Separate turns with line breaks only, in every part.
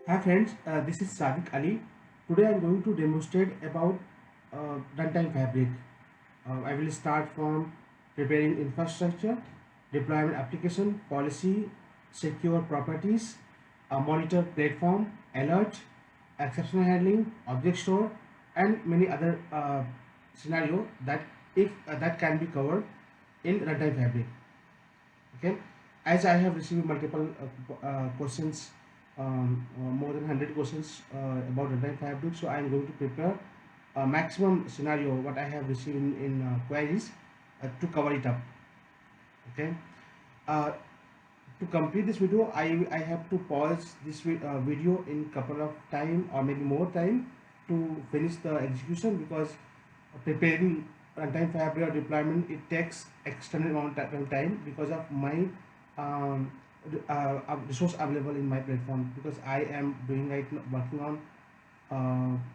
Hi friends, this is Sadiq Ali. Today I am going to demonstrate about runtime fabric. I will start from preparing infrastructure, deployment application, policy, secure properties, monitor platform, alert, exception handling, object store, and many other scenario that if that can be covered in runtime fabric. Okay, as I have received multiple questions, more than 100 questions about runtime fabric, so I am going to prepare a maximum scenario what I have received in queries to cover it up. Okay, uh, to complete this video I have to pause this video in couple of time or maybe more time to finish the execution, because preparing runtime fabric or deployment, it takes extended amount of time because of my um, resource available in my platform, because I am doing right now, working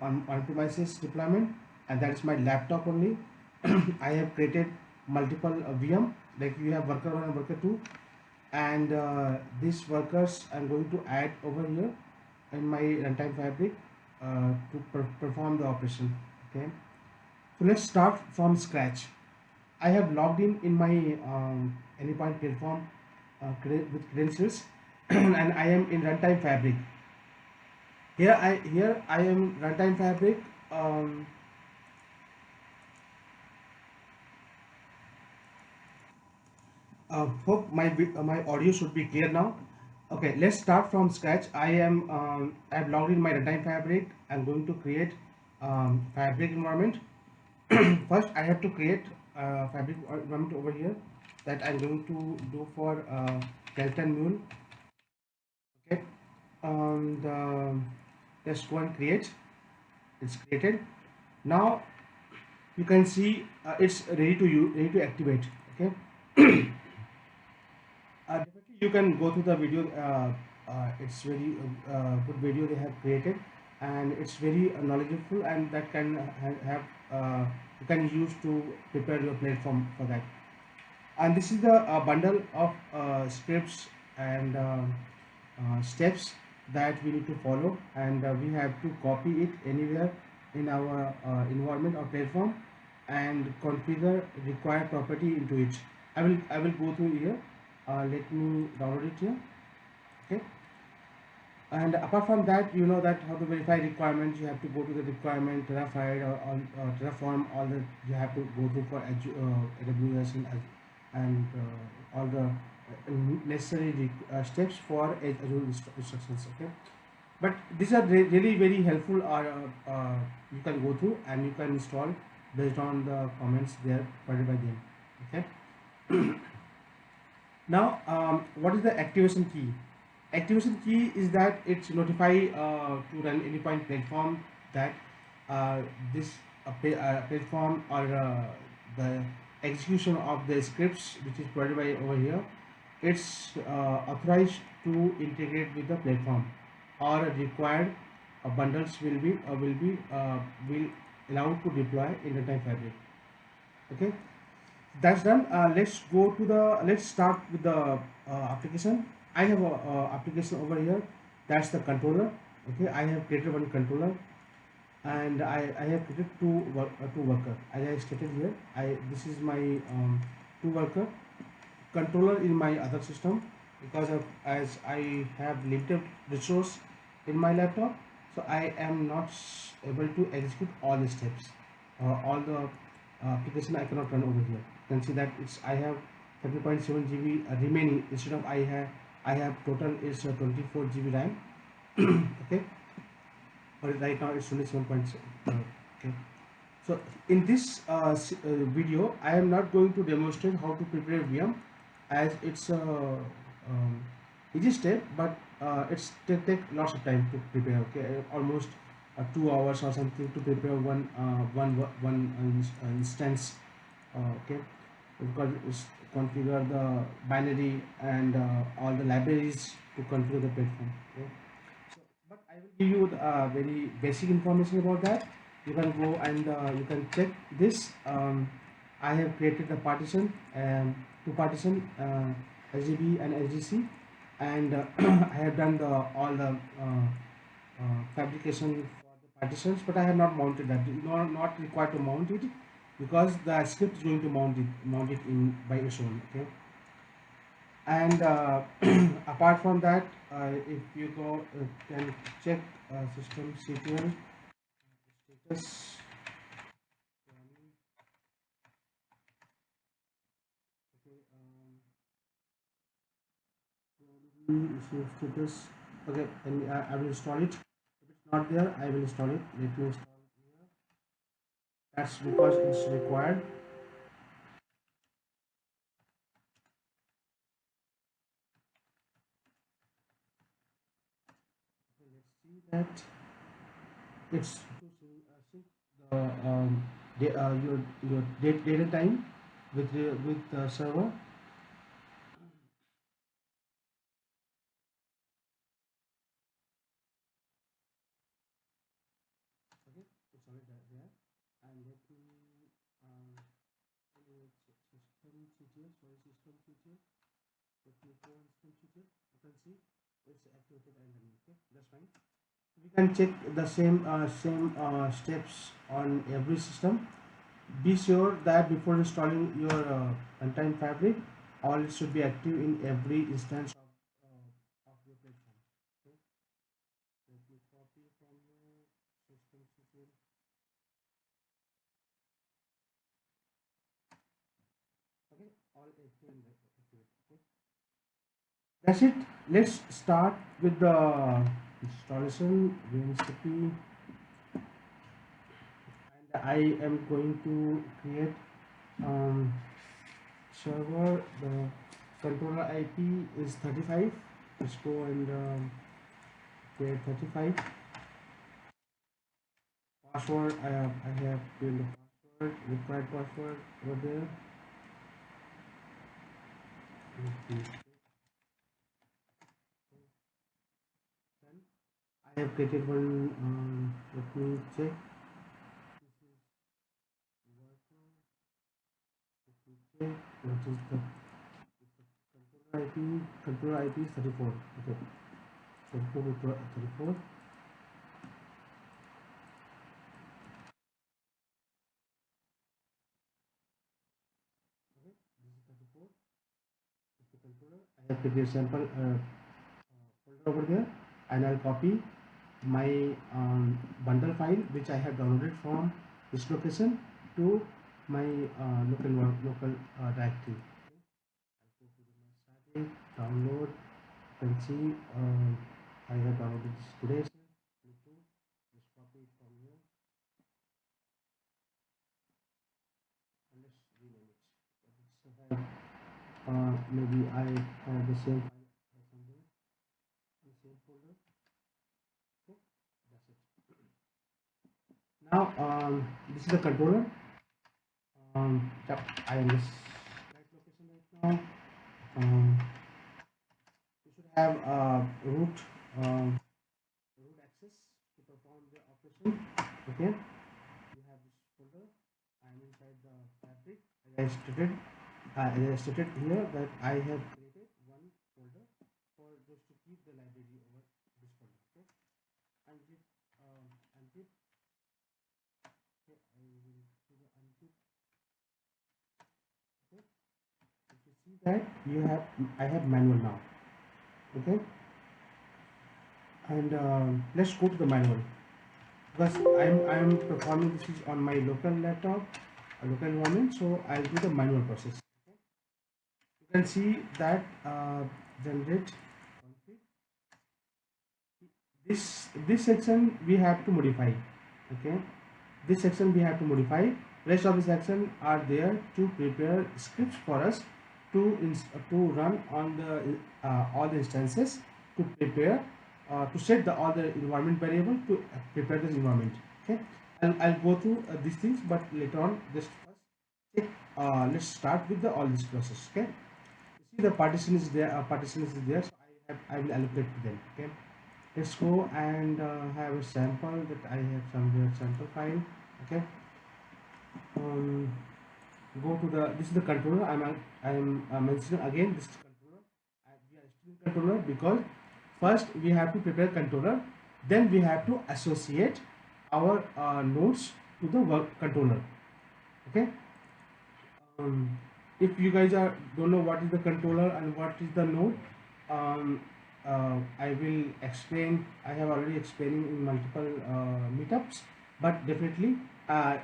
on premises deployment, and that is my laptop only. I have created multiple VM, like you have worker 1 and worker 2, and these workers I'm going to add over here in my runtime fabric to perform the operation. Okay, so let's start from scratch. I have logged in my Anypoint platform with credentials and I am in runtime fabric. Here I am runtime fabric. um, Hope my audio should be clear now. Okay, let's start from scratch. I have logged in my runtime fabric. I'm going to create fabric environment. First I have to create fabric environment over here, that I'm going to do for Delta Mule. Okay, and let's go and create. It's created. Now you can see it's ready to ready to activate. Okay. Definitely you can go through the video. It's very good video they have created, and it's very knowledgeable, and that can have you can use to prepare your platform for that. And this is the bundle of scripts and steps that we need to follow, and we have to copy it anywhere in our environment or platform and configure required property into it. I will go through here. Let me download it here. Okay, and apart from that, you know that how to verify requirements. You have to go to the requirement Terraform, or Terraform, all the you have to go through for AWS and all the necessary steps for Azure instructions. Okay, but these are really very helpful, or you can go through and you can install based on the comments there provided by them. Okay. Now, what is the activation key? Activation key is that it's notify to run Anypoint platform that this platform, or the execution of the scripts which is provided by over here, it's authorized to integrate with the platform, or required bundles will allowed to deploy in the time fabric. Okay, that's done. Let's start with the application. I have a application over here, that's the controller. Okay, I have created one controller, and I have created two worker, as I stated here. This is my two worker controller in my other system, because of as I have limited resource in my laptop, so I am not able to execute all the steps, all the application I cannot run over here. You can see that it's I have 30.7 GB remaining, instead of I have total is 24 GB RAM. Okay, but right now it's only 7.7. Okay, so in this video, I am not going to demonstrate how to prepare VM, as it's a easy step, but it's take lots of time to prepare. Okay, almost 2 hours or something to prepare one instance. Okay, because it's configure the binary and all the libraries to configure the platform. Okay, so but I will give you the, very basic information about that. You can go and you can check this. I have created the partition, two partition, SGB and SGC, and I have done the all the fabrication for the partitions, but I have not mounted that. Not required to mount it because the script is going to mount it in by its own. Okay, and apart from that, if you go can check system CTL status. Okay, issue status. Okay, and I will install it. If it's not there, I will install it. Let me install here. That's because it's required. Okay, let's see that it's to sync the your data time with the server. Okay, it's already there. And let me system CTL. Sorry, system CTL. Let me go on system CTL. You can see it's activated and running. Okay, that's fine. We can check the same steps on every system. Be sure that before installing your runtime fabric, all should be active in every instance of your platform. Okay, let me copy from your system tutorial. Okay, all active in the activate. Okay, that's it. Let's start with the installation. VNSTP, and I am going to create um, server. The controller IP is 35. Let's go and create 35. Password, I have filled the password, required password over there. I have created one. Let me check. Let me check. What is the controller IP? Controller IP is 34. Okay, 34. 34. Okay, this is 34. Is the controller. I have created sample folder over there, and I'll copy my bundle file which I have downloaded from this location to my local directory. Okay. I'll go to my starting download. You can see I have downloaded this today. Just copy it from here and let's rename it. Let's have, maybe I have the same file somewhere, the same folder. Okay, that's it. Now this is the controller. Yep, I am this right location right now. Um, you should have root root access to perform the operation. Okay, you have this folder. I am inside the fabric. As I stated here that I have created one folder for just to keep the library over this folder. Okay, unzip, unzip. Okay, I will do the unzip. Okay, if you see that you have, I have manual now. Okay, and let's go to the manual because I'm performing this is on my local laptop, a local environment, so I'll do the manual process. Okay, you can see that generate config. This section we have to modify. Okay, this section we have to modify. Rest of the section are there to prepare scripts for us to to run on the all the instances, to prepare to set the all the environment variable to prepare this environment. Okay, I'll go through these things, but later on. Just first check, let's start with the all this process. Okay, you see the partition is there, partition is there, so I will allocate to them. Okay, let's go and have a sample that I have somewhere sample file. Okay, um, go to the, this is the controller. I'm mentioning again, this is controller. We are still in controller because first we have to prepare controller. Then we have to associate our nodes to the work controller. Okay. um, if you guys are don't know what is the controller and what is the node, um, I will explain. I have already explained in multiple meetups, but definitely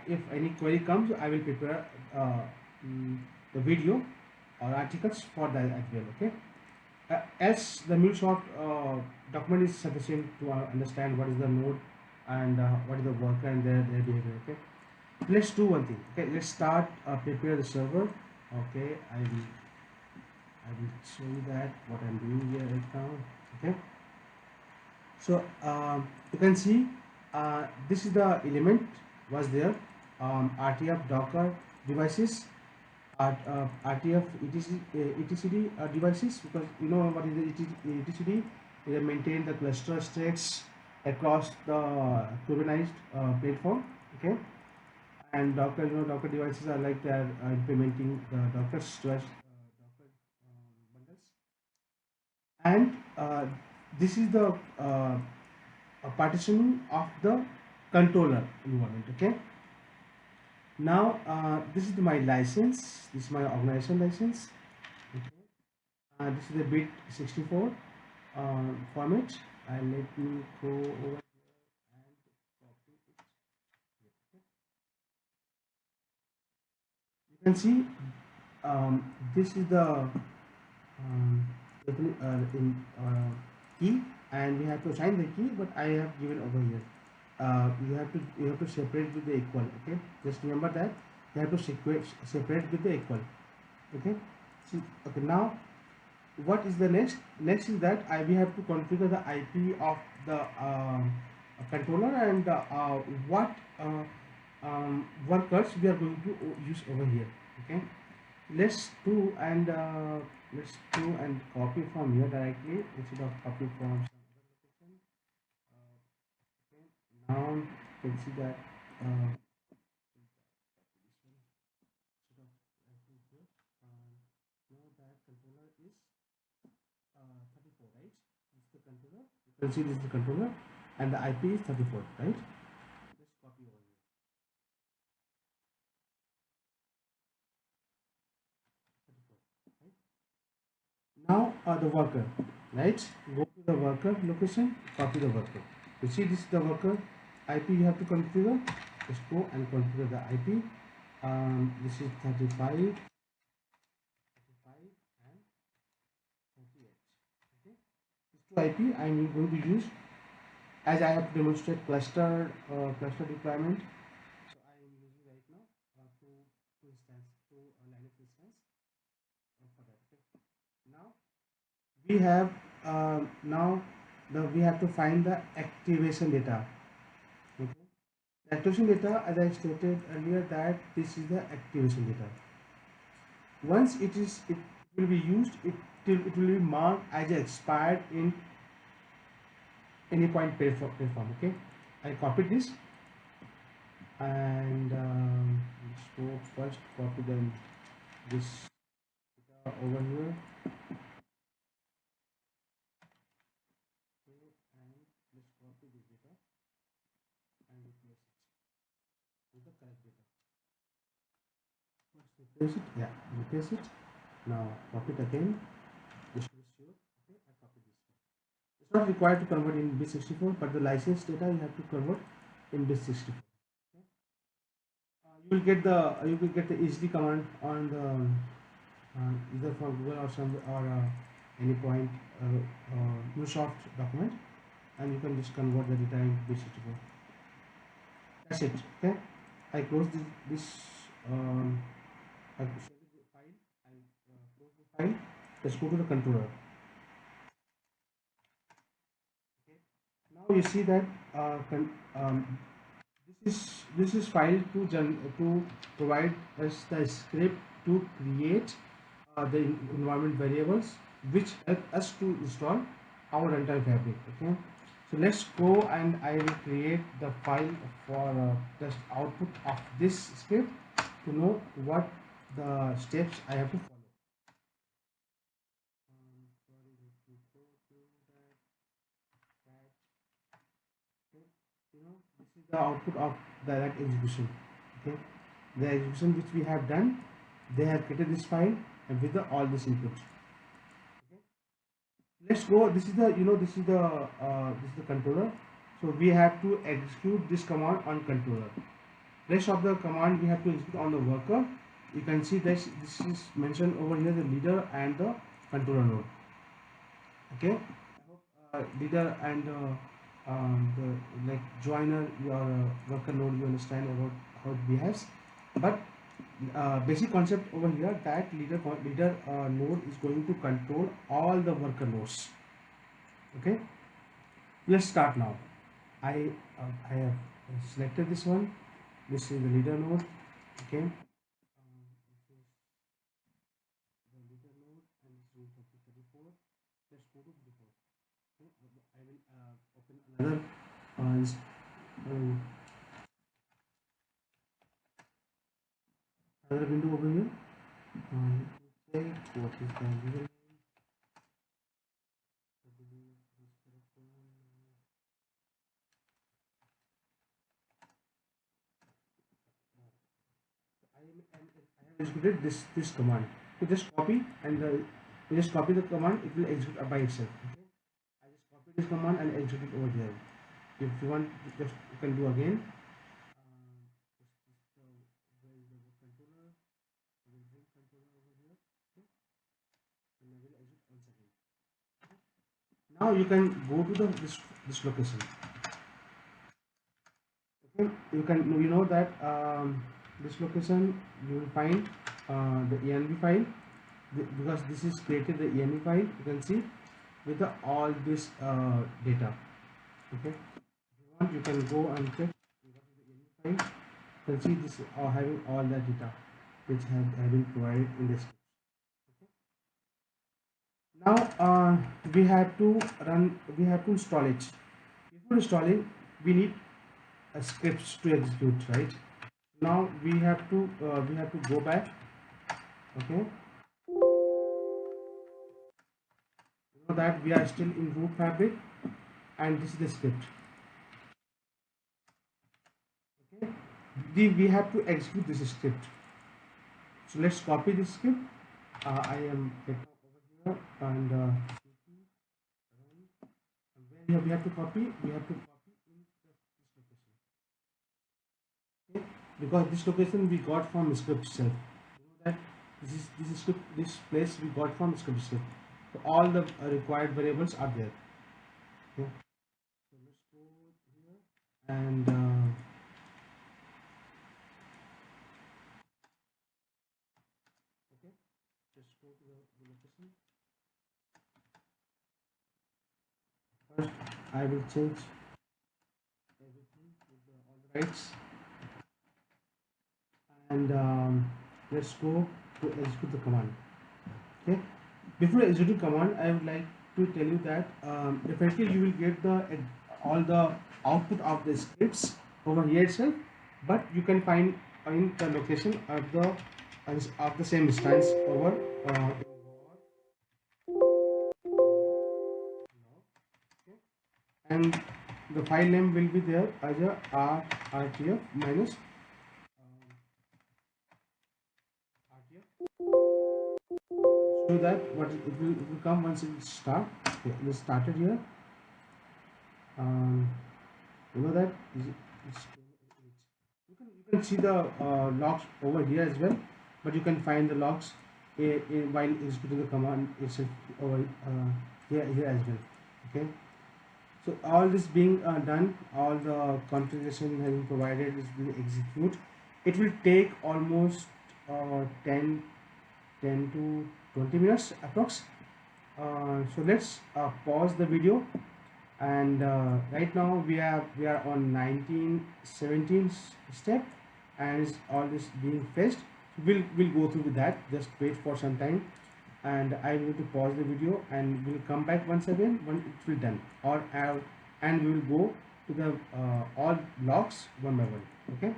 if any query comes, I will prepare uh, mm, the video or articles for that as well. Okay. As the MuleSoft document is sufficient to understand what is the node and what is the worker and their behavior. Okay, let's do one thing. Okay, let's start prepare the server. Okay, I will show you that what I'm doing here right now. Okay, so you can see this is the element was there, RTF Docker devices, RTF etcd devices, because you know what is the etcd. They maintain the cluster states across the Kubernetes platform. Okay, and Docker, you know, Docker devices are like they are implementing the Docker storage, Docker bundles, and this is the partitioning of the controller environment. Okay, now this is my license. This is my organization license. Okay, this is the bit 64 format, and let me go over and copy it. Okay. You can see this is the in key, and we have to assign the key, but I have given over here. You have to separate with the equal. Okay, just remember that you have to separate with the equal. Okay, see, okay, now what is the next is that we have to configure the IP of the controller, and what workers we are going to use over here. Okay, let's do and copy from here directly instead of copy from some other location. Okay, now you can see that this one instead of writing here. Now that controller is 34, right? This is the controller. You can see this is the controller, and the IP is 34, right? Let's copy over here. 34, right? Now the worker, right? Go to the worker location, copy the worker. You see this is the worker IP you have to configure. Just go and configure the IP. This is 35, 35 and 38. Okay. These two IP I am going to use as I have to demonstrate cluster deployment. So I am using right now two Linux instance for that. Okay. Now we have now we have to find the activation data. Okay, the activation data, as I stated earlier, that this is the activation data. Once it will be used, it will be marked as expired in any point platform. Okay, I copied this, and let's go first copy them this data over here. Okay, and let's copy this data and replace it with the correct data. First replace it, yeah, replace it. Now copy it again, just to be sure. Okay, I copy this one. It's not required to convert in bit64, but the license data you have to convert in bit64. Okay. You will get the easy command on the either from Google or some or any point Microsoft document, and you can just convert the data in bit64. That's it. Okay, I close this I select the file. I close the file. Let's go to the controller. Okay. Now you see that this is file to provide us the script to create the environment variables which help us to install our runtime fabric. Okay, so let's go and I will create the file for just output of this script to know what the steps I have to follow. Sorry, let me go to that. This is the output of that execution. Okay, the execution which we have done, they have created this file and with all this input. Okay, let's go. This is the this is the controller. So we have to execute this command on controller. Rest of the command we have to execute on the worker. You can see this is mentioned over here, the leader and the controller node. Okay, I hope leader and the like joiner your worker node, you understand about how it behaves. But basic concept over here, that leader node is going to control all the worker nodes. Okay, let's start now. I have selected this one. This is the leader node. Okay, this is the leader node and this is the 34. Let's go to 34. Okay, I will open another um, another window over here. Okay, what is the leader name? I believe this correct one. I have executed this command. You just copy and you just copy the command. It will execute by itself. Okay. I just copy this command and execute it over here. If you want, just you can do again. Where is the controller? I will bring controller over here. Okay. And I will execute once again. Okay. Now you can go to this location. Okay. You can that this location you will find the env file. Because this is created the env file, you can see with the all this data. Okay, if you want, you can go and check what is the env file. You can see this having all the data which have been provided in this. Okay. Now we have to install it. Before installing, we need a scripts to execute, right? Now we have to go back. Okay, that we are still in root fabric and this is the script. Okay, we have to execute this script. So let's copy this script. I am over here and where we have to copy in this location. Okay, because this location we got from script itself. That this script, this place we got from script itself. So all the required variables are there. Okay, so let's go here and okay, just go to the location. First, I will change everything with all the rights, and let's go to execute the command. Okay, before executing command, I would like to tell you that definitely you will get all the output of the scripts over here itself, but you can find in the location of the same instance over and the file name will be there as a rtf minus rtf. Show that what it will come once it start. Okay, it started here. You know that you can see the logs over here as well, but you can find the logs while executing the command itself over here as well. Okay, so all this being done, all the configuration has been provided, is will execute. It will take almost 10 to 20 minutes approx. So let's pause the video, and right now we are on 1917 step, and all this being fetched. We'll go through with that. Just wait for some time, and I will to pause the video and we'll come back once again when it will done, and we will go to the all logs one by one. Okay,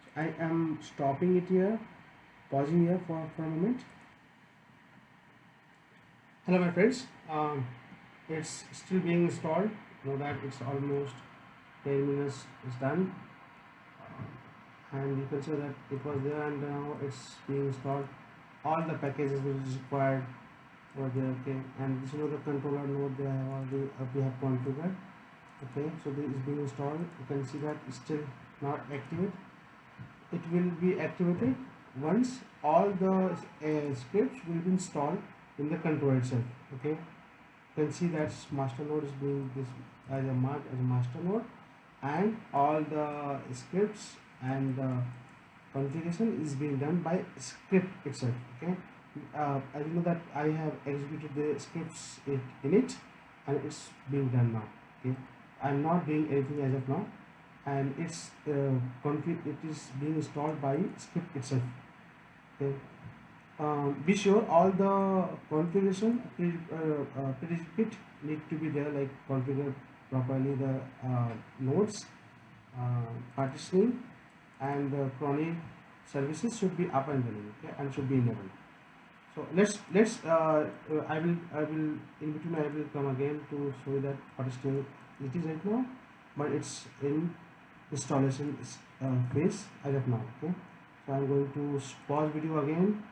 so I am stopping it here, pausing here for a moment. Hello my friends, it's still being installed. Know that it's almost 10 minutes is done, and you can see that it was there and now it's being installed. All the packages which is required over there. Okay, and this is the controller node they have already we have configured. Okay, so this is being installed. You can see that it's still not activate. It will be activated once all the scripts will be installed in the controller itself. Okay, you can see that master node is being this as a marked as a master node, and all the scripts and configuration is being done by script itself. Okay, as you know that I have executed the scripts in it, and it's being done now. Okay, I'm not doing anything as of now, and it's it is being installed by script itself. Okay, be sure all the configuration prerequisite need to be there, like configure properly the nodes, partitioning, and chronic services should be up and running. Okay, and should be enabled. So let's I will in between I will come again to show you that what is still it is right now, but it's in installation phase as of now. Okay, so I'm going to pause video again,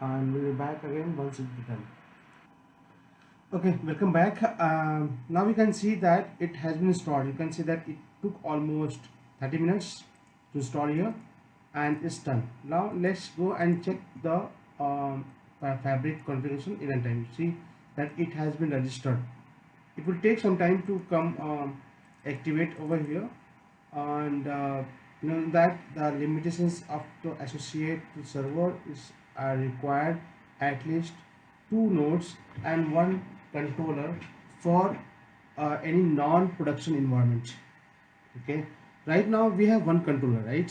and we'll be back again once it's done. Okay, welcome back. Now we can see that it has been installed. You can see that it took almost 30 minutes to install here, and it's done. Now let's go and check the fabric configuration in runtime. See that it has been registered. It will take some time to come activate over here, and you know that the limitations of the associate server is required at least 2 nodes and 1 controller for any non-production environment. Okay, right now we have 1 controller, right?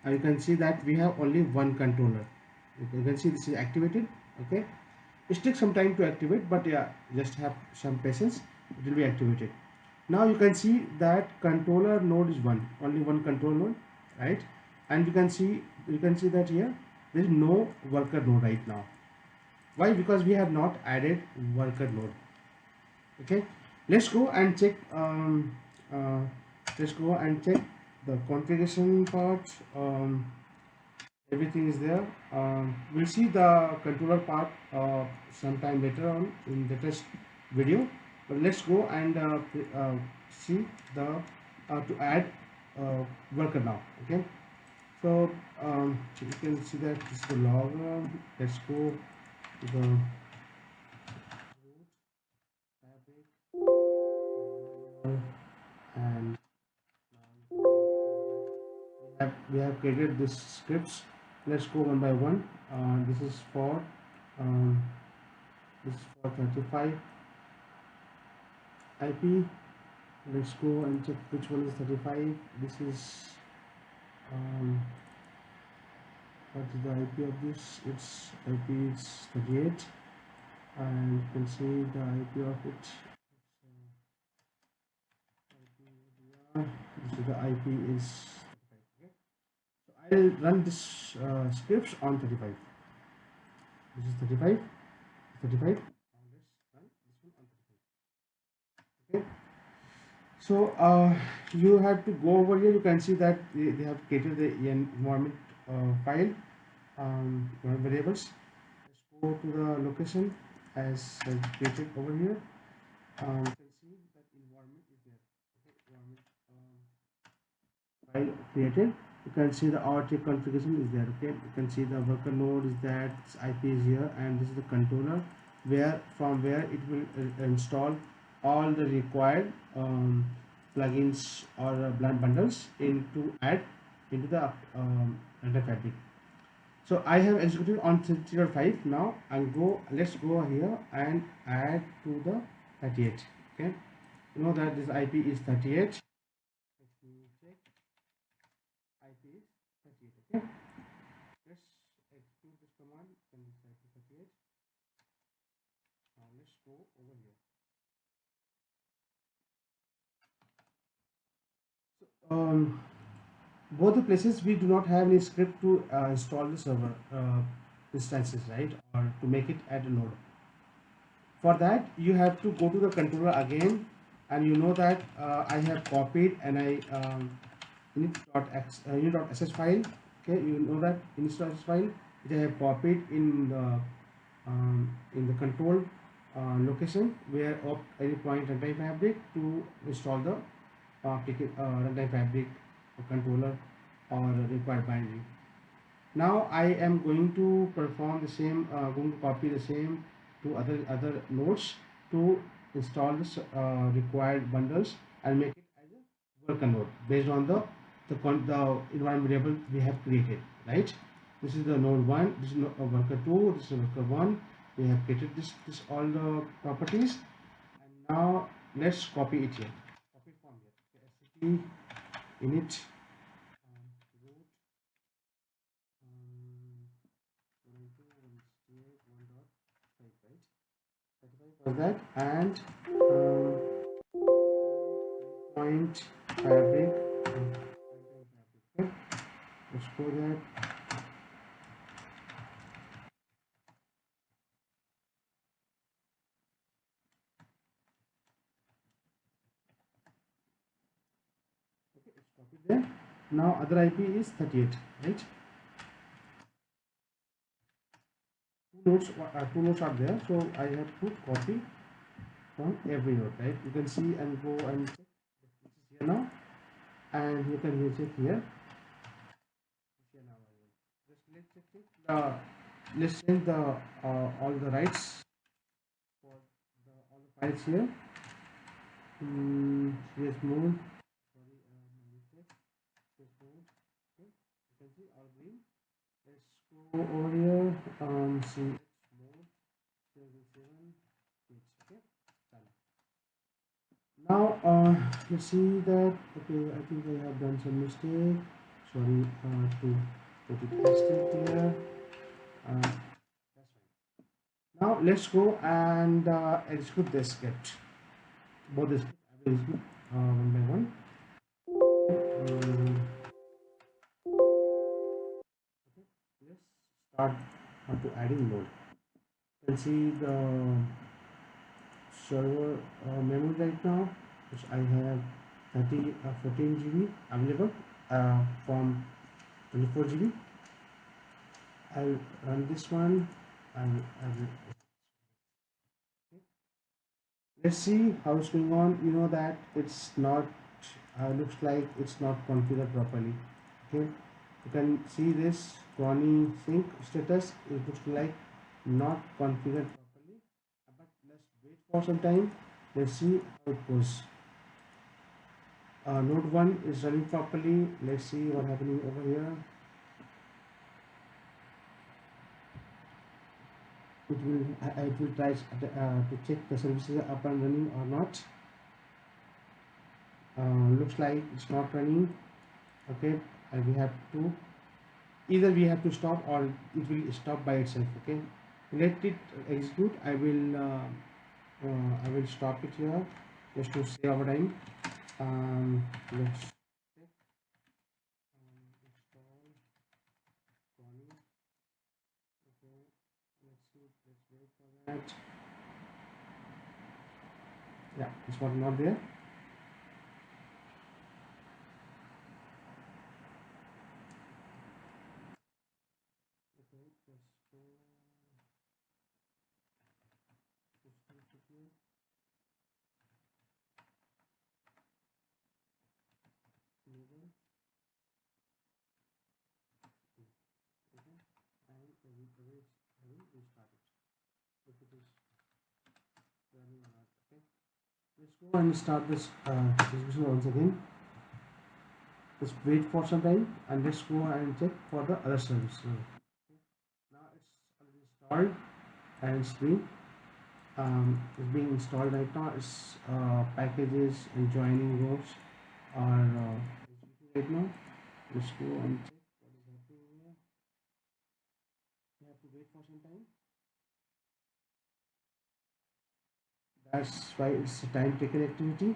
You can see that we have only 1 controller. You can see this is activated. Okay, it takes some time to activate, but yeah, just have some patience, it will be activated. Now you can see that controller node is only one control node, right? And you can see that here there is no worker node right now. Why? Because we have not added worker node. Okay, let's go and check uh, let's go and check the configuration part. Everything is there. We'll see the controller part sometime later on in the test video, but let's go and see the to add worker now. Okay, so you can see that this is the log. Let's go to the root fabric and we have created this scripts. Let's go one by one. This is for um, 35 IP. Let's go and check which one is 35. This is what is the IP of this? Its IP is 38, and you can see the IP of it. So the IP is 35. Okay, so I'll run this scripts on 35. This is 35. Let's run this one on 35. Okay, so you have to go over here. You can see that they have created the environment file variables. Let's go to the location as created over here. You can see that environment is there. Okay, environment file created. You can see the RT configuration is there. Okay, you can see the worker node is that, IP is here, and this is the controller from where it will install all the required plugins or bundles into add into the under fabric. So I have executed on 3.5 now, and let's go here and add to the 38. Okay, you know that this IP is 38. Let me check. IP is 38. Okay, let's execute this command. Can be 38. Now let's go over here. So both the places we do not have any script to install the server instances, right, or to make it add a node. For that you have to go to the controller again, and you know that I have copied and I init.sh file. Okay, you know that init.sh file which I have copied in the control location where of any point runtime fabric to install the runtime fabric controller or required binary. Now I am going to perform the same, going to copy the same to other nodes to install this required bundles and make it as a worker node based on the environment variable we have created, right? This is the node 1, this is worker 2, this is worker 1. We have created this all the properties, and now let's copy it here. Copy from here. Okay, sct init root um, 1.5, right? 35 for that, and point fabric. Okay, let's go there. Okay, it's copied there. Now other IP is 38, right? Two nodes are there, so I have to copy from every node, right? You can see and go and check. This is here now, and you can check here. Here now. Just let's check it. Let's change the all the rights for all the files here. Yes, move. Sorry, my mistake. Yes, move. Okay, you can see all green. Let's go over here. See mode 77. Okay, done. Now, you see that, okay, I think I have done some mistake. Sorry, to put it pasted here. That's fine. Now, let's go and execute this script. Both the script I will execute one by one. Um, let's start to adding mode. You can see the server memory right now, which I have 14 GB available from 24 GB. I'll run this one and I will. Let's see how it's going on. You know that it's not looks like it's not configured properly. Okay, you can see this Chrony sync status. It looks like not configured properly, but let's wait for some time. Let's see how it goes. Node 1 is running properly. Let's see what happening over here. It will try to check the services are up and running or not. Looks like it's not running. Okay, and we have to either we have to stop or it will stop by itself. Okay, let it execute. I will stop it here just to save our time. Let's check. Install Chrony. Okay, let's see. Let's wait for that. Yeah, it's not there. Okay, let's go. System enable. Okay, and I will restart it if it is running or not. Okay, let's go and start this execution once again. Just wait for some time and let's go and check for the other service. Okay. Now it's already installed and it's being installed right now. It's packages and joining rows are executing right now. Let's go and check what is happening here. We have to wait for some time. That's why it's a time taken activity.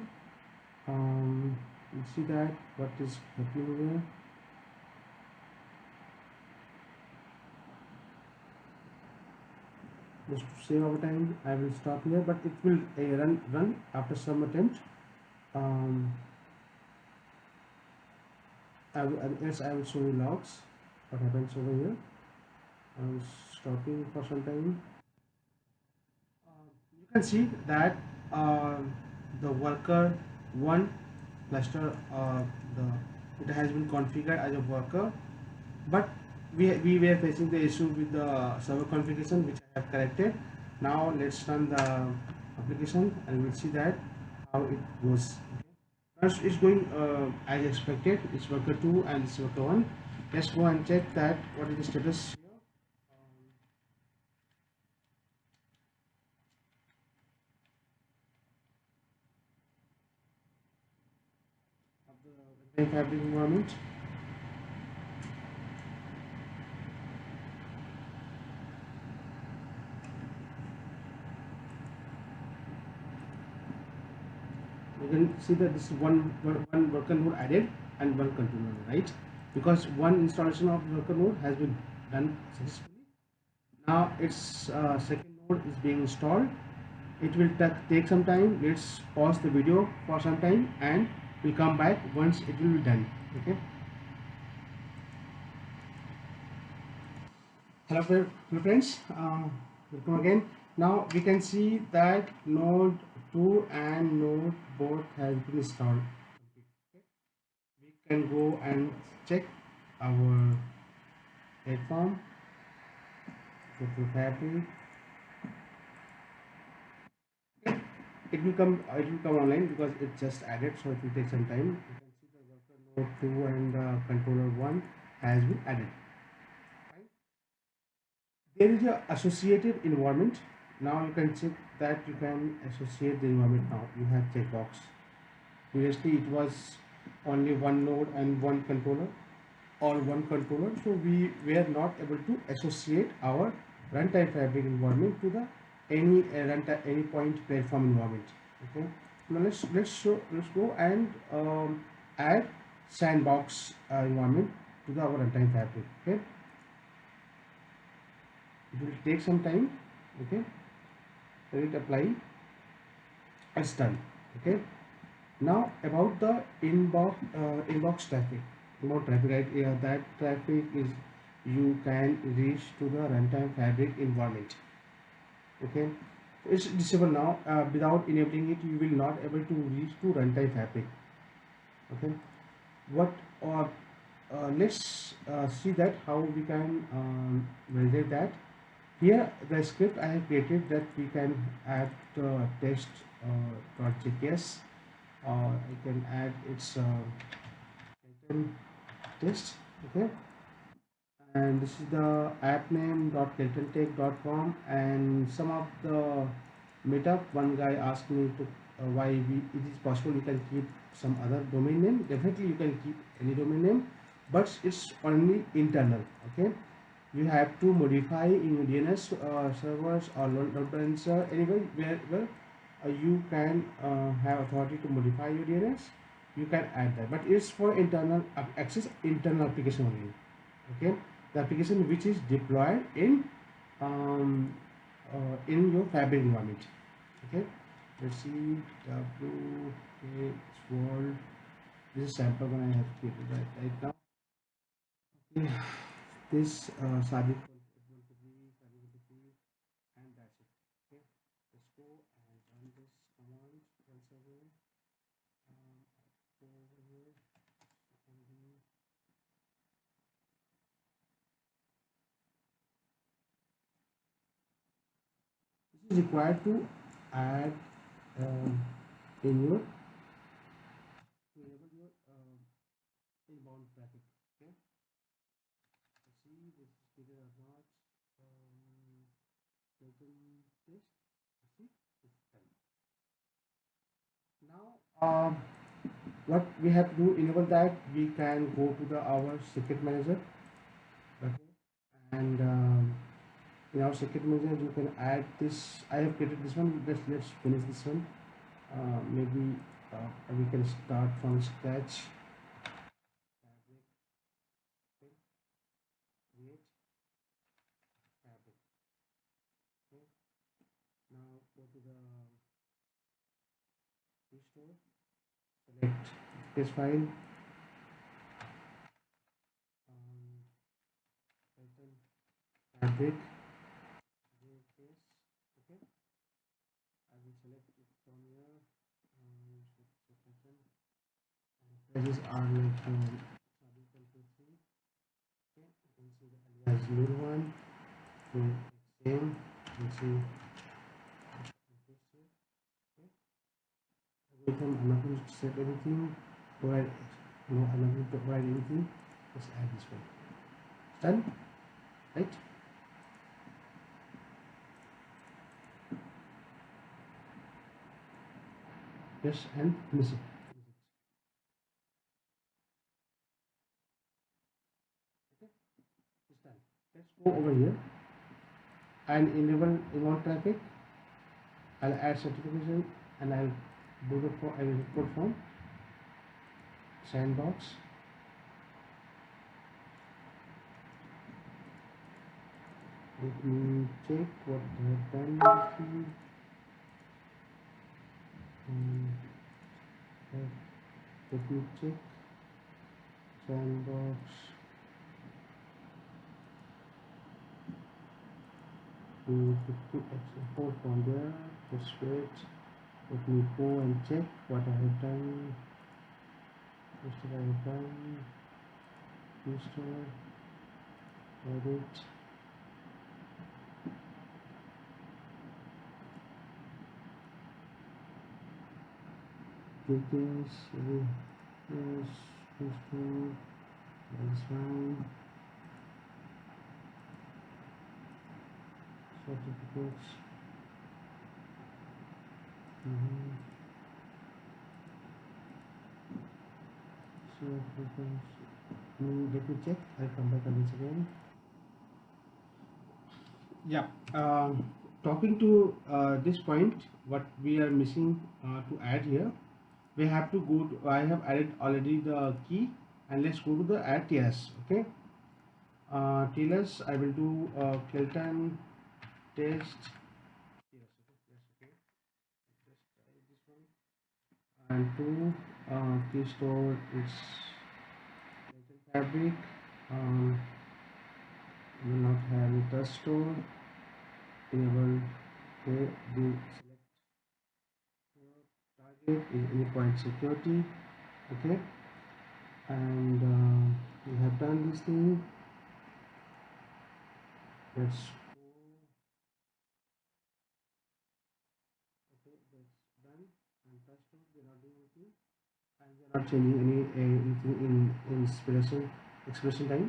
You see that what is happening here. Just to save our time, I will stop here, but it will run after some attempt. um, yes, I will show you logs. What happens over here? I'm stopping for some time. You can see that the worker one cluster, the it has been configured as a worker, but we were facing the issue with the server configuration, which I have corrected. Now let's run the application and we'll see that how it goes. First, it's going as expected. It's worker 2 and it's worker 1. Let's go and check that what is the status here. Of the fabric environment. You can see that this is one worker node added and one control node, right? Because one installation of worker node has been done successfully. Now its second node is being installed. It will take some time. Let's pause the video for some time and we'll come back once it will be done. Okay. Hello, friends. Welcome again. Now we can see that node 2 and node both has been installed. Okay. We can go and check our platform. Go to Fabric. Okay. It will come online because it's just added, so it will take some time. You can see the worker node 2 and controller 1 has been added. Fine. There is a associated environment. Now you can check that you can associate the environment. Now you have checkbox. Previously it was only one node and one controller or one controller, so we were not able to associate our runtime fabric environment to the any runtime any point platform environment. Okay. Now let's go and add sandbox environment to the our runtime fabric. Okay. It will take some time. Okay. Let it apply. It's done. Okay. Now about the inbox traffic. Inbound traffic, right? Yeah, that traffic is you can reach to the runtime fabric environment. Okay. It's disabled now. Without enabling it, you will not able to reach to runtime fabric. Okay. What let's see that how we can validate that. Here the script I have created that we can add test .js. I can add its Kelton test. Okay, and this is the app name .keltontech.com, and some of the meetup. One guy asked me to why it is possible you can keep some other domain name. Definitely you can keep any domain name, but it's only internal. Okay, you have to modify in your DNS servers or load balancer anywhere where you can have authority to modify your DNS. You can add that, but it's for internal access, internal application only. Okay, the application which is deployed um, in your fabric environment. Okay, let's see WK world. This is sample one I have created right now. Okay. This Sadiq want to be Sadiq want to be, and that's it. Okay, let's go and run this command once again. Go over here and this is required to add in your to enable your inbound traffic. Okay, let's see this is created or not. Open this. See, it's done. Now what we have to do enable that we can go to the our secret manager. Okay, and in our secret manager you can add this. I have created this one. Let's finish this one. Maybe we can start from scratch. Fabric. Okay. Create fabric. Okay. Now go to the restore. select this file, um, Python fabric, this, okay. I will select it from here. Pages are like Sabi Control-C. Okay, you can see the alias new one. So same. You can see this here. Okay. Everything I'm not going to set everything. Provide no, I'm not going to provide anything. Just add this one. Done, right? Yes, and finish it. Okay, it's done. Let's go over here and enable inbound traffic. I'll add certification and I'll do the I will report form sandbox. Let me check what they have done with this thing. Let me check sandbox. We put export from there. Just wait. Let me go and check what I have done. What I have done. Install. Edit. Details. Yes. Install. That's fine. Certificates. Certificates. Let me check. I'll come back on this again. Yeah. Talking to this point, what we are missing to add here, we have to go to, I have added already the key, and let's go to the add TLS. Okay. TLS, I will do Clayton test. Yes, okay. Just try this one. And two, key store is Clayton fabric. Will not have a touch store. Enable the select target is endpoint security. Okay, and we have done this thing. Let's go. Okay, that's done. And touch store, we are not doing anything, and we are not changing anything in expression time,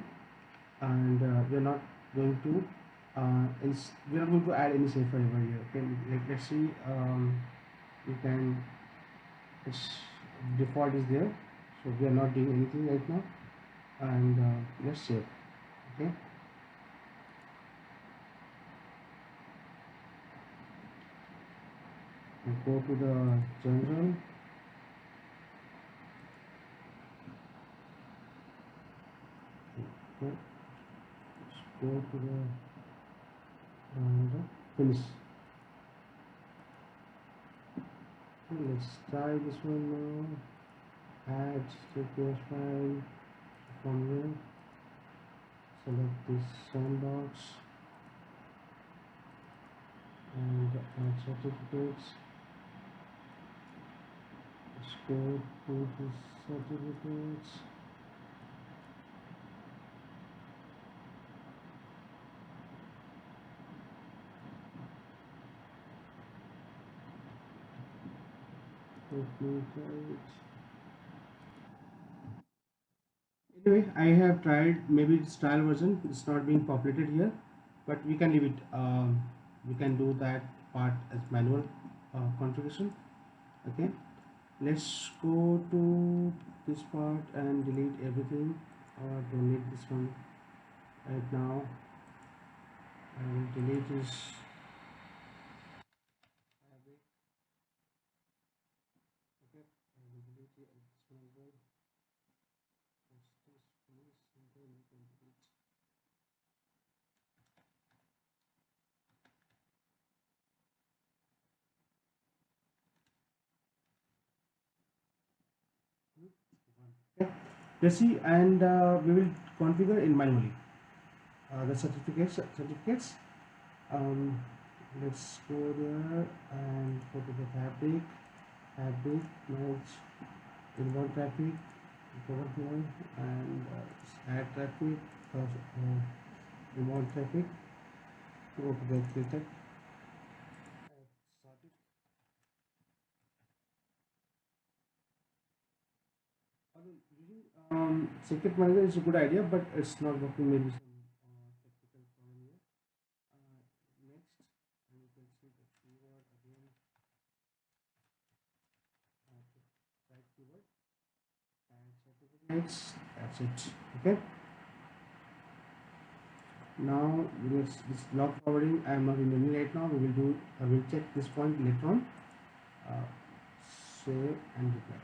and we are not going to we are not going to add any safe over here. Okay, let's see. You can, its default is there, so we are not doing anything right now, and let's save. Okay, and go to the general. Okay, let's go to the finish. Okay, let's try this one now. Add CPS file from here. Select this sandbox and add certificates. Let's go to the certificates. Let me try it. Anyway, I have tried, maybe it's trial version, it's not being populated here, but we can leave it. We can do that part as manual configuration. Okay, let's go to this part and delete everything, or don't need this one right now. I will delete this fabric. Okay, I will delete this one as well. Let's just finish and then we can delete. Okay, let's see, and we will configure in manually the certificates. um, let's go there and go to the fabric manage inbound traffic, cover here, and add traffic, inbound traffic, go to the filter. Using circuit manager is a good idea, but it's not working. Maybe some technical problem here. Next, and you can see the keyword again. Right keyword and certificates. That's it. Okay. Now this log forwarding. I am not in any right now. We will do. I will check this point later on. Uh, Save and reply.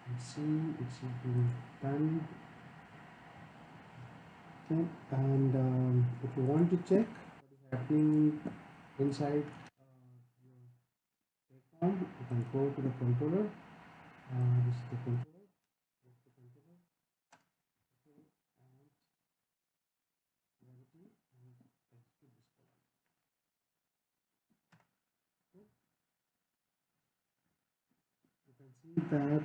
And see it's being done. Okay. And if you want to check what is happening inside your platform, you can go to the controller. This is the controller. Go to the controller. Okay. And gravity and execute this command. Okay. You can see that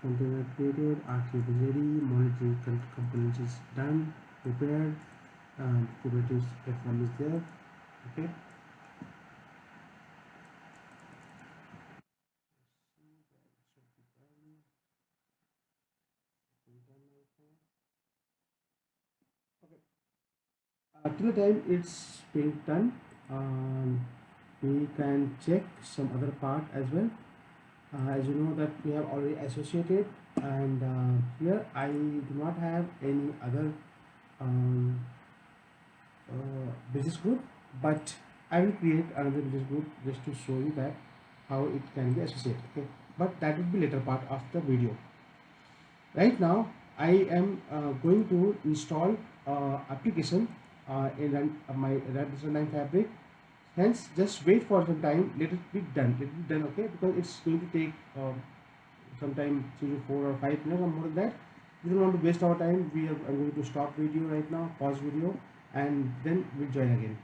container created, archive is ready, monitoring components is done, prepared, Kubernetes platform is there. Okay. Okay. Till the time it's being done, we can check some other part as well. As you know that we have already associated, and here I do not have any other um, business group, but I will create another business group just to show you that how it can be associated. Okay, but that will be later part of the video. Right now I am going to install application in my runtime fabric. Hence just wait for some time, let it be done, okay, because it's going to take sometime 3 to 4 or 5 minutes or more than that. We don't want to waste our time. I'm going to stop video right now, pause video, and then we'll join again.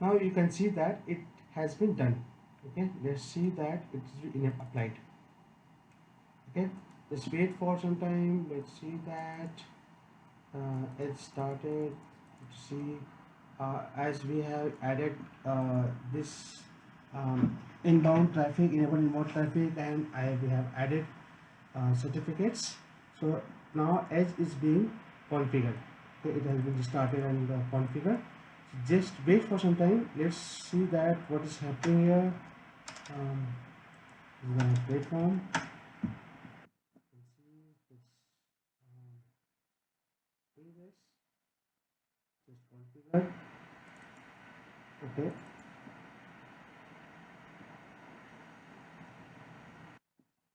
Now you can see that it has been done. Okay, let's see that it is applied. Okay, just wait for some time. Let's see that it started. Let's see, as we have added this inbound traffic, enable inbound traffic, and we have added certificates. So now edge is being configured. Okay, it has been started and configured. So just wait for some time. Let's see that what is happening here. This is the platform. You can see this this just configured. Okay. You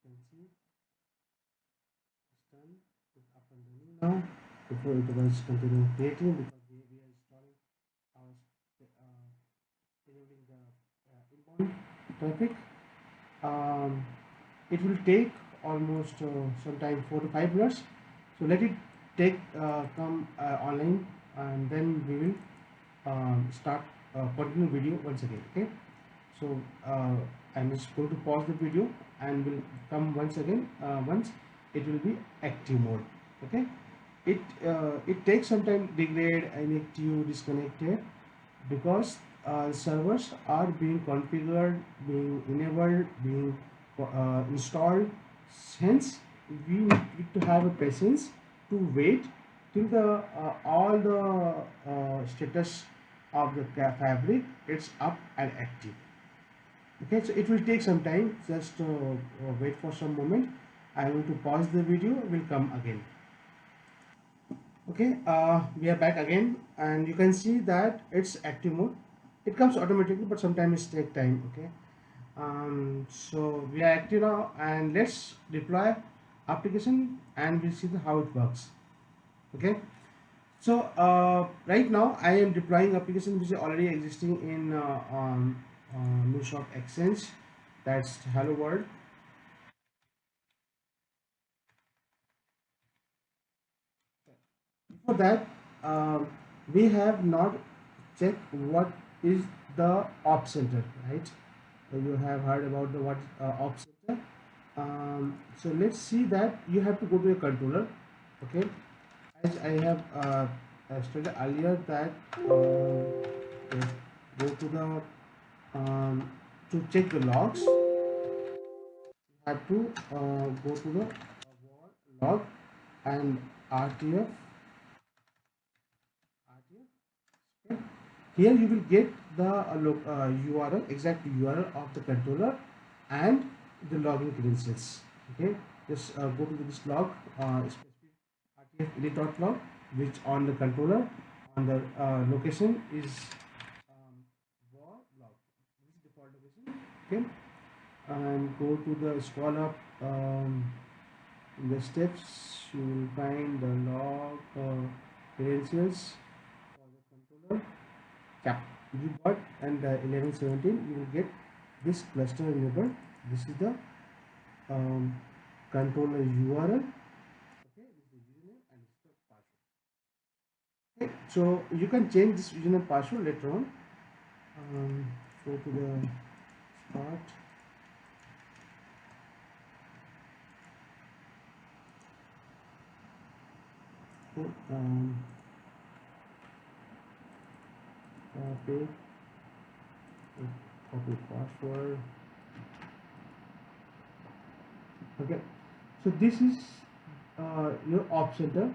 can see it's done. It's up and running now. Before it was continuing creating because we are installing our enabling the inbound traffic. Um, it will take almost sometime 4 to 5 minutes. So let it take come online, and then we will start continue video once again. Okay. So I'm just going to pause the video and will come once again once it will be active mode. Okay. It takes some time degrade, inactive, disconnected, because servers are being configured, being enabled, being installed. Hence we need to have a patience to wait till the all the status of the fabric it's up and active. Okay, so it will take some time. Just wait for some moment. I want to pause the video, will come again. Okay, we are back again, and you can see that it's active mode. It comes automatically, but sometimes it take time. Okay, so we are active now, and let's deploy application and we'll see how it works. Okay, so right now I am deploying application which is already existing in MuleSoft Exchange. That's Hello World. For that, um, we have not checked what is the op center, right? So you have heard about the what op center. So let's see that you have to go to your controller. Okay, as I have stated earlier that yes, go to the to check the logs. You have to go to the log and RTF. Here you will get the URL, exact URL of the controller and the login credentials. Okay, just go to this log, specific RTF edit.log, which on the controller on the location is war log. This is default location. Okay, and go to the scroll up. In the steps, you will find the log credentials for the controller. Yeah, you got, and 1117 you will get this cluster enabled. This is the um, controller URL. Okay, this is the username and this is the password. Okay, so you can change this username password later on. Go to the start. Okay, copy, copy password. Okay, so this is your op center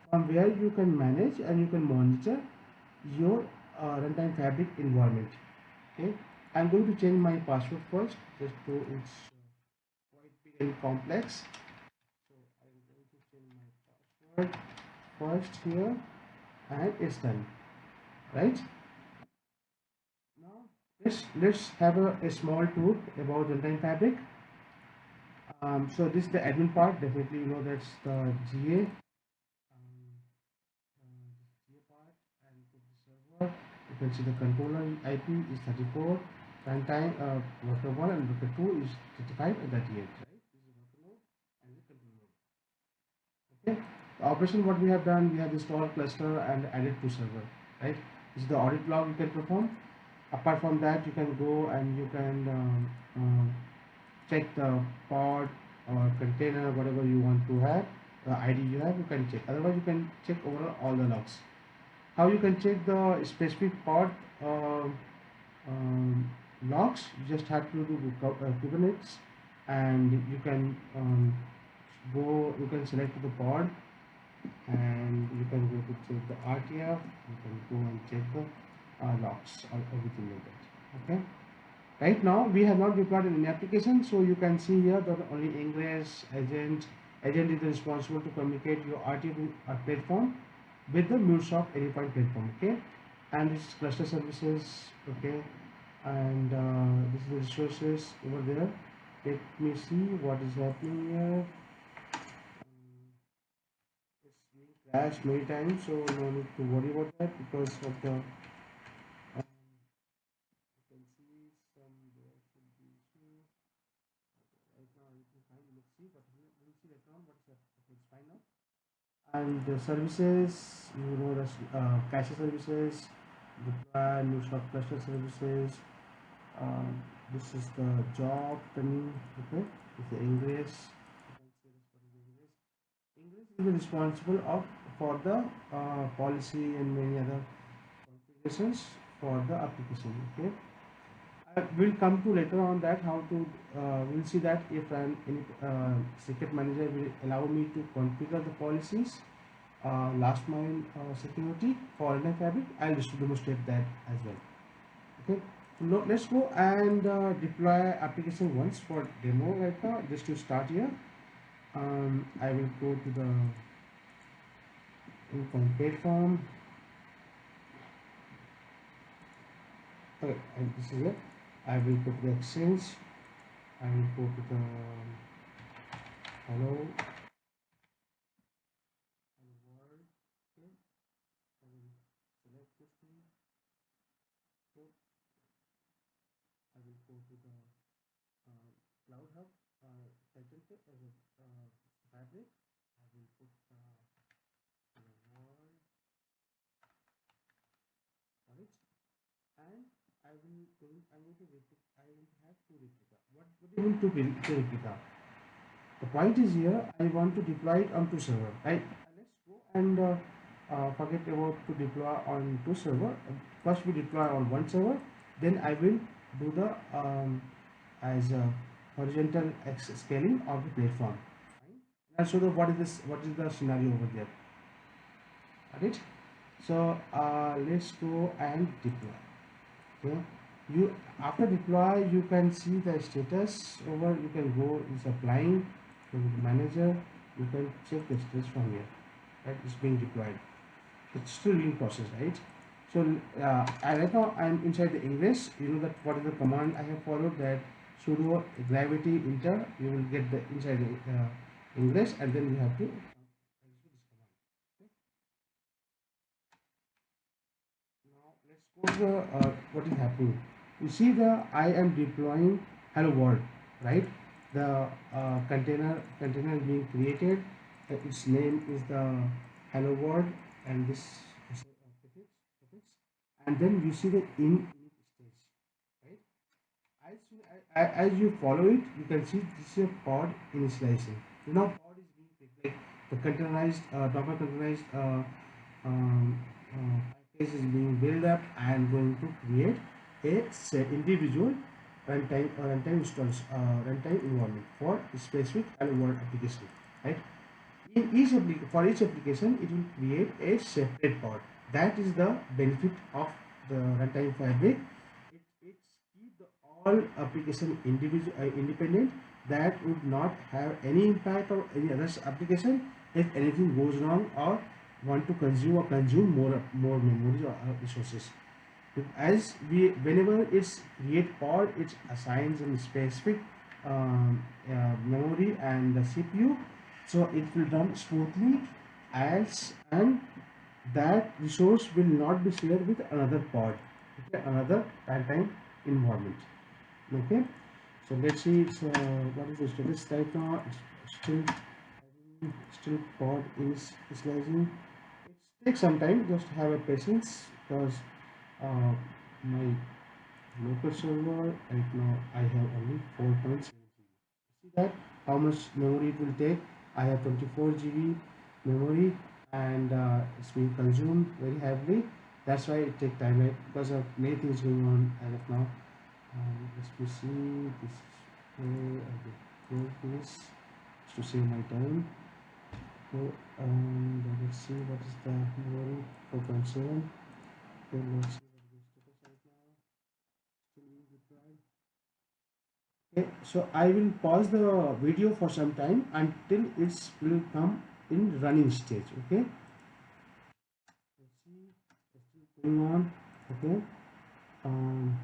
from where you can manage and you can monitor your runtime fabric environment. Okay, I'm going to change my password first, just to it's quite big and complex. So I'm going to change my password first here, and it's done. Right now, let's have a small tour about runtime fabric. So this is the admin part. Definitely, you know that's the GA. GA part, and to the server, you can see the controller IP is 34. Runtime worker 1 and worker 2 is 35 and 38. Right? This is worker node and the control node. Okay. The operation what we have done, we have installed cluster and added to server. Right. This is the audit log you can perform. Apart from that, you can go and you can check the pod or container, whatever you want to have, the ID you have, you can check. Otherwise, you can check overall all the logs. How you can check the specific pod logs? You just have to do Kubernetes, and you can go. You can select the pod, and you can go to check the RTF. You can go and check the logs or everything like that. Okay. Right now, we have not deployed any application, so you can see here that only Ingress agent. Agent is responsible to communicate your RTF platform with the MuleSoft Anypoint platform. Okay, and this is cluster services. Okay, and this is the resources over there. Let me see what is happening here. It's being crashed many times, so no need to worry about that because of the. You can see some there should be issue. Right now everything fine. Let's see, but we'll see later on what's that. Okay, it's fine now. And the services, you know, the cache services, deploy new stock cluster services. Um, this is the job running. Okay, it's the Ingress. You can say this what is Ingress. Ingress is responsible of for the policy and many other configurations for the application. Okay, we'll come to later on that how to we'll see that if any secret manager will allow me to configure the policies last mile security for Internet Fabric. I'll just demonstrate that as well. Okay, so let's go and deploy application once for demo right now. Just to start here, I will go to the Endpoint platform. Okay, and this is it. I will go to the Exchange. I will go to the hello world. Okay, I will select this thing. Okay, I will go to the Cloud Hub title as a fabric. I will put Alright, and I'm going to repeat. I will have two replica. What do you want to replica? The point is here, I want to deploy it onto server, right? Let's go and forget about to deploy on two server. First we deploy on one server, then I will do the as a horizontal scaling of the platform. Fine. I'll show the what is the scenario over there. Alright. So let's go and deploy. Okay, you after deploy you can see the status over. You can go is applying to the manager. You can check the status from here, right? It's being deployed. It's still in process, right? So right now I'm inside the English. You know that what is the command I have followed, that sudo gravity enter. You will get the inside the English, and then you have to execute this command. Okay? Now let's go to the, what is happening. You see the I am deploying hello world, right? The container is being created. Its name is the hello world, and this is prefix. And then you see the init stage, right? As you follow it, you can see this is a pod initialization. You know, pod is being like the containerized Docker containerized package is being built up and going to create a individual runtime installs runtime environment for specific hello world application, right? In for each application, it will create a separate pod. That is the benefit of the runtime fabric. It's keep the all application independent. That would not have any impact on any other application if anything goes wrong or want to consume more memory or resources. As we whenever it's create pod, it assigns a specific memory and the CPU, so it will run smoothly, as and that resource will not be shared with another pod, okay, another runtime environment. Okay, so let's see it's what is the status right now. It's still pod is slicing. It takes some time. Just have a patience, because uh, my local server right now I have only 4.7 GB. See that how much memory it will take. I have 24 GB memory, and it's being consumed very heavily. That's why it takes time, right? Because of many things going on as of now. Let me see this way I will close this to save my time. So let's see what is the memory. 4.7. Okay, let's see what is the status right now. Still being deployed. Okay, so I will pause the video for some time until it will come in running stage. Okay, let's see, it's still going on. Okay, I'm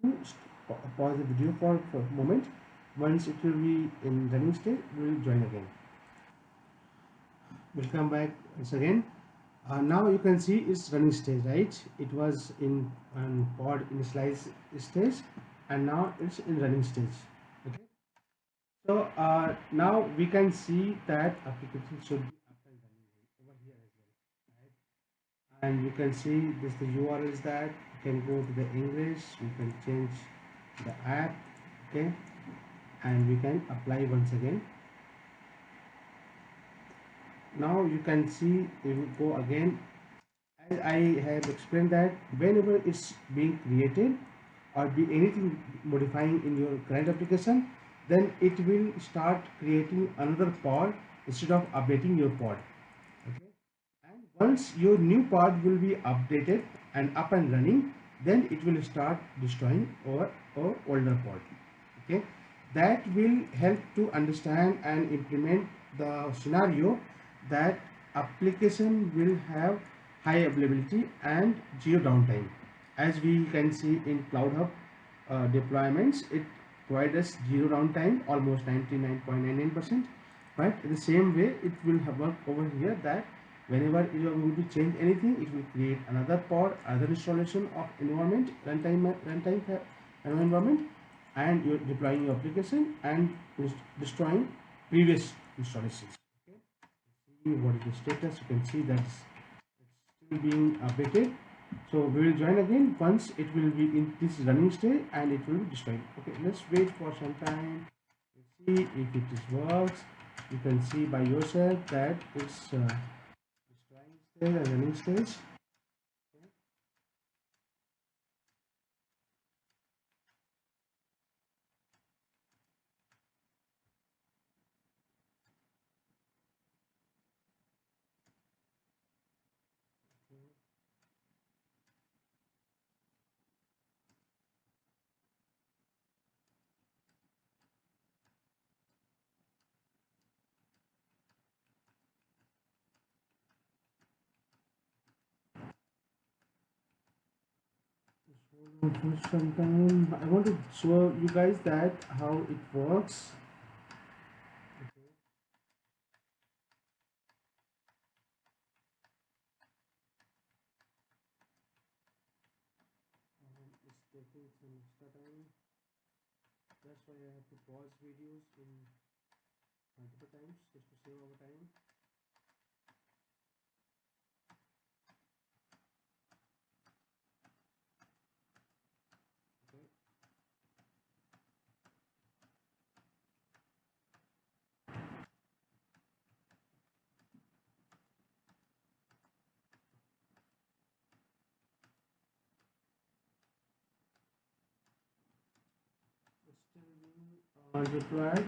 going to pause the video for a moment. Once it will be in running stage, we will join again. We'll come back once again. Now you can see it's running stage, right? It was in pod initialize stage, and now it's in running stage. Okay, so now we can see that application should be up and running over here as well, right? And you can see this the URL is that you can go to the English, we can change the app, okay, and we can apply once again. Now you can see if we go again, as I have explained, that whenever it's being created or be anything modifying in your current application, then it will start creating another pod instead of updating your pod. Okay, and once your new pod will be updated and up and running, then it will start destroying our older pod. Okay, that will help to understand and implement the scenario that application will have high availability and zero downtime. As we can see in Cloud Hub deployments, it provides us zero downtime, almost 99.99%. But in the same way, it will have work over here, that whenever you are going to change anything, it will create another pod, other installation of environment, runtime environment, and you're deploying your application and destroying previous installations. Okay, see what is the status. You can see that it's still being updated. So we will join again once it will be in this running state and it will be destroyed. Okay, let's wait for some time. Let's see if it is works. You can see by yourself that it's destroying stage and running stage. For some time, I want to show you guys that how it works. Okay. It's taking some extra time. That's why I have to pause videos in multiple times just to save our time. Okay. It's still being deployed.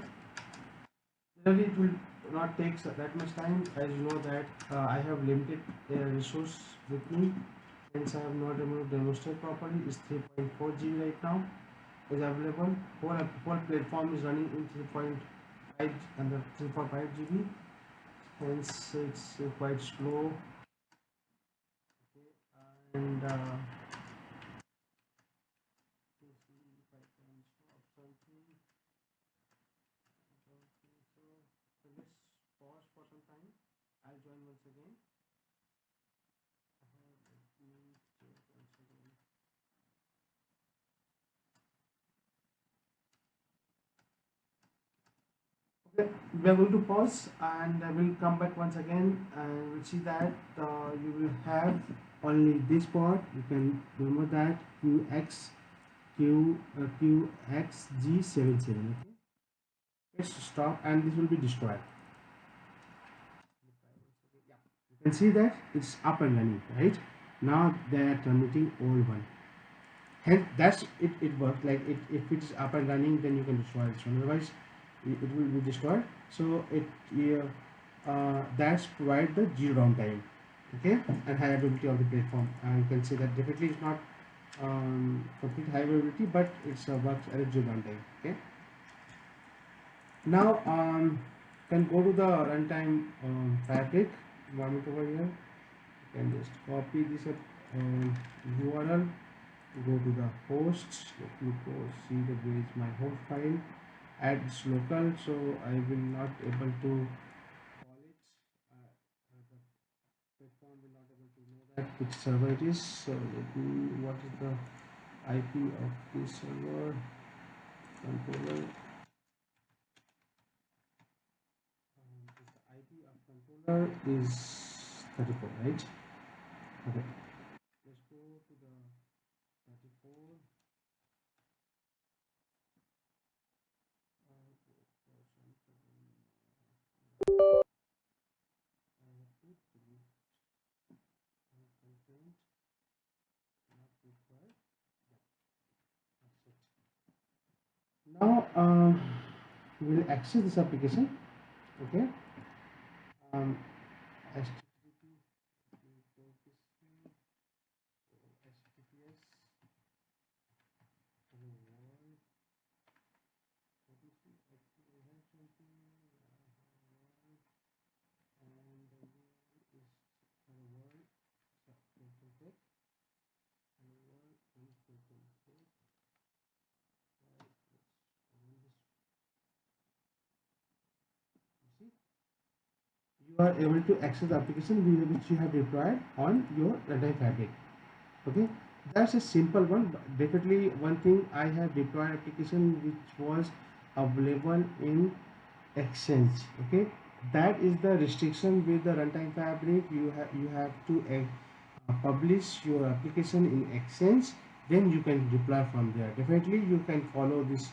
Generally, it will not take that much time, as you know that I have limited resource with me, hence I have not able to demonstrate properly. It's 3.4 GB right now is available. Whole platform is running in 3.5 and the 3.5 GB, hence it's quite slow. Okay, and let's see if I can stop something. So let's pause for some time. I'll join once again. Once again. Okay, we are going to pause and we'll come back once again and we'll see that you will have only this part. You can remember that QXG77. Okay, let's stop and this will be destroyed. Yeah, you can see that it's up and running right now. They are terminating all one. Hence, that's it. It works like it. If it is up and running, then you can destroy this one. Otherwise, it will be destroyed. So that's provide the zero downtime, okay, and high availability of the platform. And you can see that definitely it's not complete high availability, but it's works at a zero downtime. Okay. Now can go to the runtime fabric environment over here. You can just copy this URL. Go to the host. Let me go see the where is my host file. Add this local, so I will not able to call it. The platform will not able to know that which server it is. So let me. What is the IP of this server controller? The IP of controller is 34, right? Okay. Let's go to the 34. Now we'll access this application. Okay. Um, HTTP, HTTPS. You are able to access the application which you have deployed on your runtime fabric. Okay, that's a simple one. But definitely one thing, I have deployed application which was available in Exchange. Okay, That is the restriction with the runtime fabric. You have to publish your application in Exchange, then you can deploy from there. Definitely you can follow this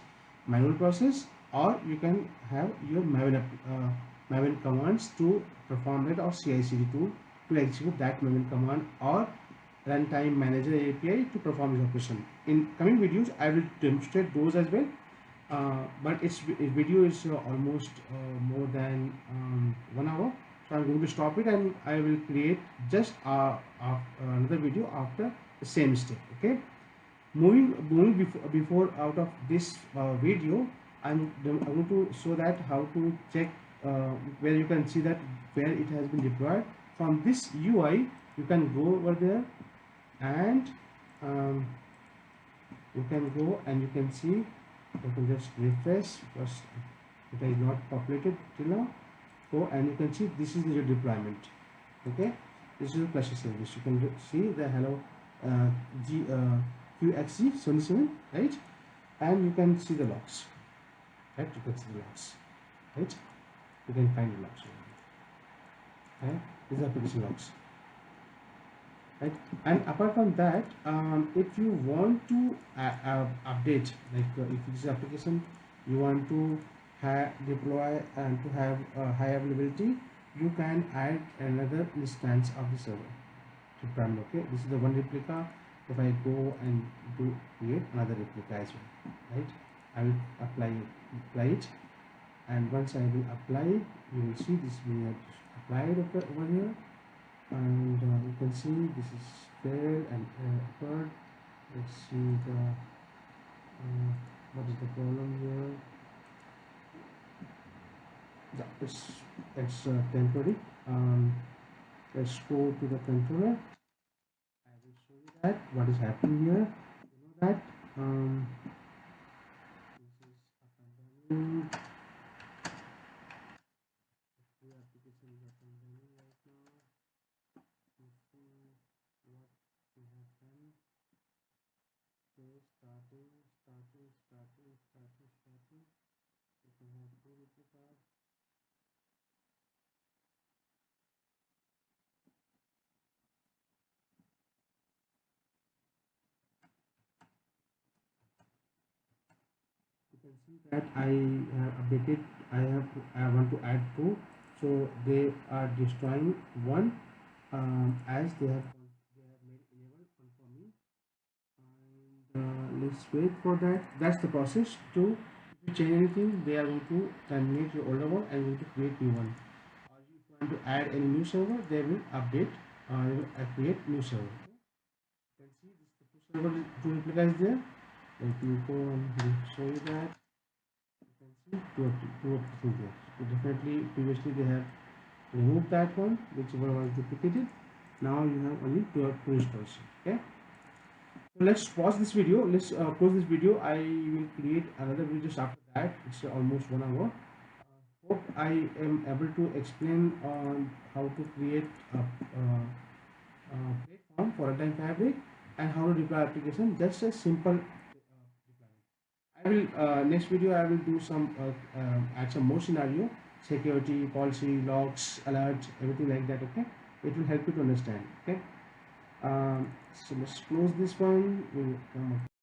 manual process, or you can have your Maven commands to perform that, or CI/CD tool to execute that Maven command, or runtime manager API to perform this operation. In coming videos I will demonstrate those as well, but its video is almost more than 1 hour, so I'm going to stop it, and I will create just another video after the same step. Okay, moving before out of this video, I'm going to show that how to check where you can see that where it has been deployed. From this UI you can go over there, and um, you can go and you can see, you can just refresh because it is not populated till now. Go and you can see this is the deployment. Okay, this is the cluster service. You can see the hello uh, G QXG 77, right? And you can see the logs, right? You can see the logs, right? You can find the logs, right? These are application logs, right? And apart from that, if you want to update, like if this application you want to deploy and to have high availability, you can add another instance of the server to run. Okay, this is the one replica. If I go and do create another replica as well, right? I will apply it, and once I will apply it, you will see this we have applied over here, and you can see this is failed and occurred. Let's see the what is the problem here. Yeah, it's temporary. Let's go to the controller. I will show you that what is happening here. You know that this is up and running. The application is up and running right now. Let's see what we have done. Okay, starting. You can have two replicas. You can see that I have updated. I want to add two, so they are destroying one, as they have made enable one for me. And let's wait for that. That's the process. To if you change anything, they are going to terminate your older one and going to create new one. Or if you want to add any new server, they will update. They will create new server. Okay? You can see this the two server two replica is there. Let me go and show you that. You can see two of the things there. So definitely previously they have removed that one, whichever was duplicated. Now you have only two installs. Okay. So let's pause this video. Let's close this video. I will create another video just after that. It's almost 1 hour. Hope I am able to explain on how to create a platform for a time fabric and how to deploy application. Just a simple deployment. I will next video I will do some add some more scenario, security, policy, logs, alerts, everything like that. Okay, it will help you to understand. Okay, so let's close this one. We'll come up.